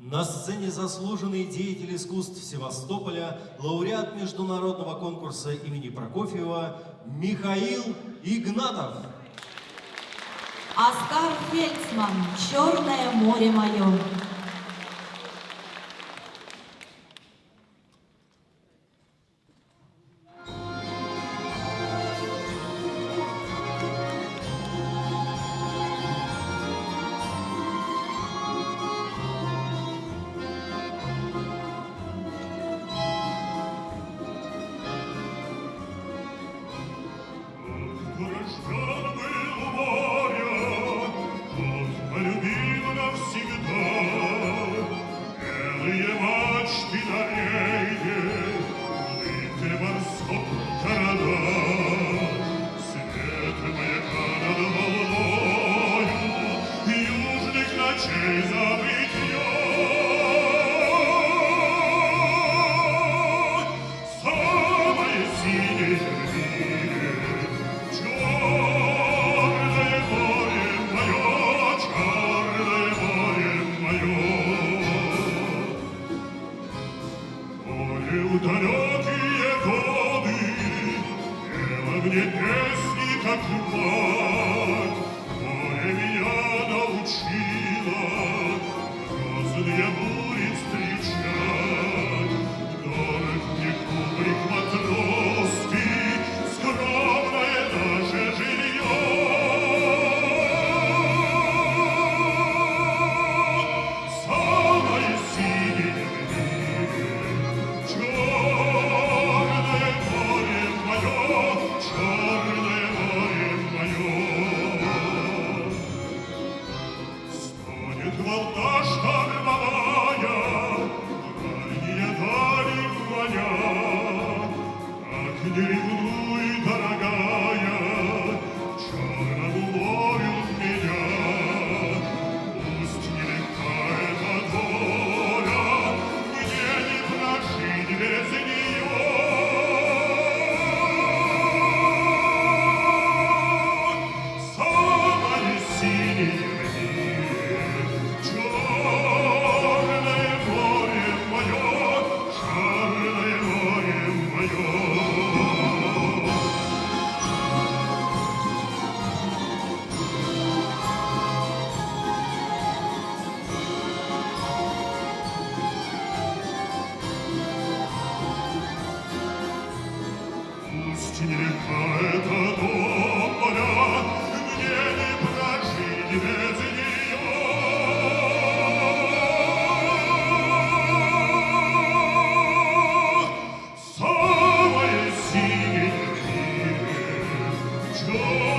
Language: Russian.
На сцене заслуженный деятель искусств Севастополя, лауреат международного конкурса имени Прокофьева Михаил Игнатов. Оскар Фельдсман «Черное море мое». Далекие годы пела мне песни, как мать. Море меня научило грозные бури встречать. Дорог мне кубрик матросский, скромное наше жилье. Самое синее в мире Черное море мое. Стонет волна штормовая, дальние дали маня. Как не ревнуй, дорогая, черному морю меня. Пусть нелегка эта доля, мне не прожить без нее. Самое синее в мире черное море мое, черное море мое. Пусть нелегка эта доля, мне не прожить без нее. Самое синее в мире черное